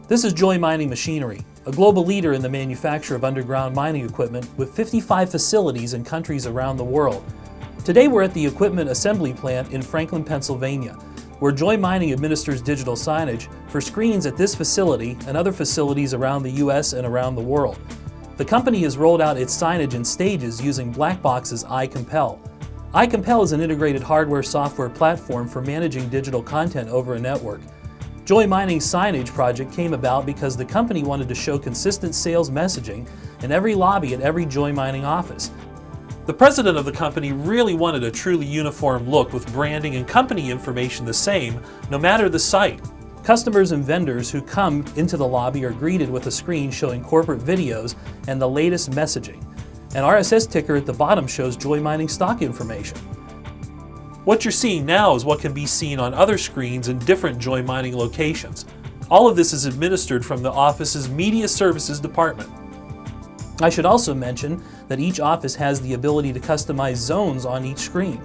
This is Joy Mining Machinery, a global leader in the manufacture of underground mining equipment with 55 facilities in countries around the world. Today we're at the equipment assembly plant in Franklin, Pennsylvania, where Joy Mining administers digital signage for screens at this facility and other facilities around the US and around the world. The company has rolled out its signage in stages using Blackbox's iCompel. iCompel is an integrated hardware-software platform for managing digital content over a network. Joy Mining's signage project came about because the company wanted to show consistent sales messaging in every lobby at every Joy Mining office. The president of the company really wanted a truly uniform look with branding and company information the same, no matter the site. Customers and vendors who come into the lobby are greeted with a screen showing corporate videos and the latest messaging. An RSS ticker at the bottom shows Joy Mining stock information. What you're seeing now is what can be seen on other screens in different Joy Mining locations. All of this is administered from the office's Media Services department. I should also mention that each office has the ability to customize zones on each screen.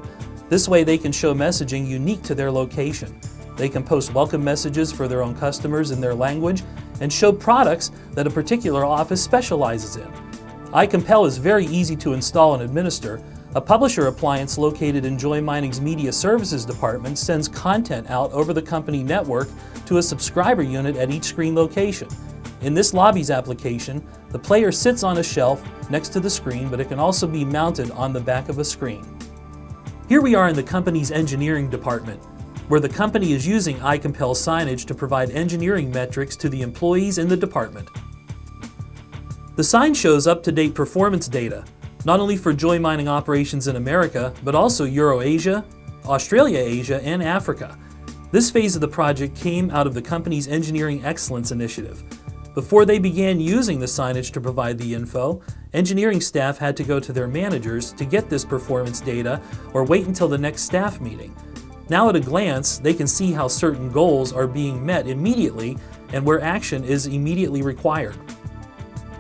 This way they can show messaging unique to their location. They can post welcome messages for their own customers in their language and show products that a particular office specializes in. iCompel is very easy to install and administer. A publisher appliance located in Joy Mining's Media Services department sends content out over the company network to a subscriber unit at each screen location. In this lobby's application, the player sits on a shelf next to the screen, but it can also be mounted on the back of a screen. Here we are in the company's engineering department, where the company is using iCompel signage to provide engineering metrics to the employees in the department. The sign shows up-to-date performance data, not only for Joy Mining operations in America, but also Eurasia, Australasia, and Africa. This phase of the project came out of the company's Engineering Excellence Initiative. Before they began using the signage to provide the info, engineering staff had to go to their managers to get this performance data or wait until the next staff meeting. Now at a glance, they can see how certain goals are being met immediately and where action is immediately required.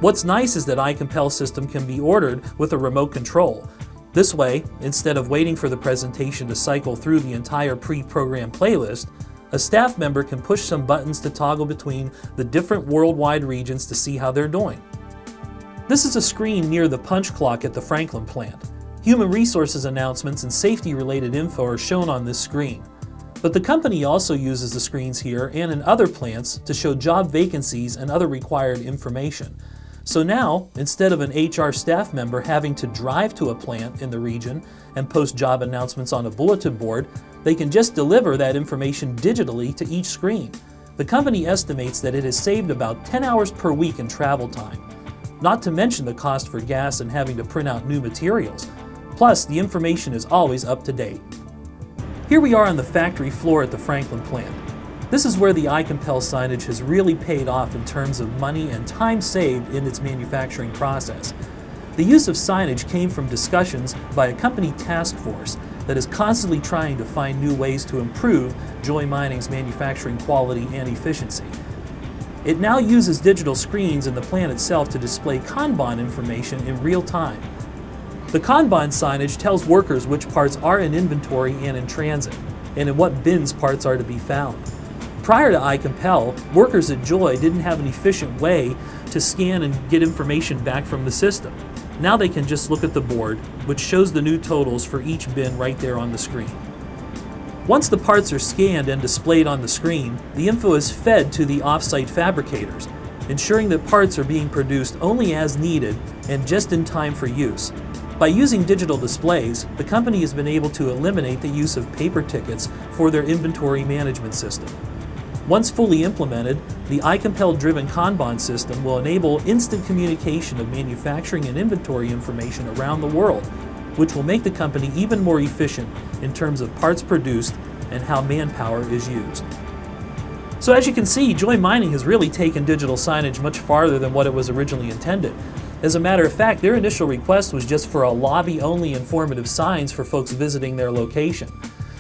What's nice is that iCompel system can be ordered with a remote control. This way, instead of waiting for the presentation to cycle through the entire pre-programmed playlist, a staff member can push some buttons to toggle between the different worldwide regions to see how they're doing. This is a screen near the punch clock at the Franklin plant. Human resources announcements and safety-related info are shown on this screen. But the company also uses the screens here and in other plants to show job vacancies and other required information. So now, instead of an HR staff member having to drive to a plant in the region and post job announcements on a bulletin board, they can just deliver that information digitally to each screen. The company estimates that it has saved about 10 hours per week in travel time, not to mention the cost for gas and having to print out new materials. Plus, the information is always up to date. Here we are on the factory floor at the Franklin plant. This is where the iCompel signage has really paid off in terms of money and time saved in its manufacturing process. The use of signage came from discussions by a company task force that is constantly trying to find new ways to improve Joy Mining's manufacturing quality and efficiency. It now uses digital screens in the plant itself to display Kanban information in real time. The Kanban signage tells workers which parts are in inventory and in transit, and in what bins parts are to be found. Prior to iCompel, workers at Joy didn't have an efficient way to scan and get information back from the system. Now they can just look at the board, which shows the new totals for each bin right there on the screen. Once the parts are scanned and displayed on the screen, the info is fed to the off-site fabricators, ensuring that parts are being produced only as needed and just in time for use. By using digital displays, the company has been able to eliminate the use of paper tickets for their inventory management system. Once fully implemented, the iCompel-driven Kanban system will enable instant communication of manufacturing and inventory information around the world, which will make the company even more efficient in terms of parts produced and how manpower is used. So as you can see, Joy Mining has really taken digital signage much farther than what it was originally intended. As a matter of fact, their initial request was just for a lobby-only informative signs for folks visiting their location.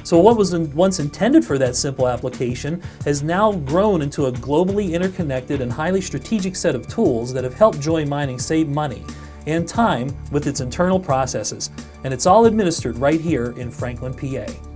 So what was once intended for that simple application has now grown into a globally interconnected and highly strategic set of tools that have helped Joy Mining save money and time with its internal processes. And it's all administered right here in Franklin, PA.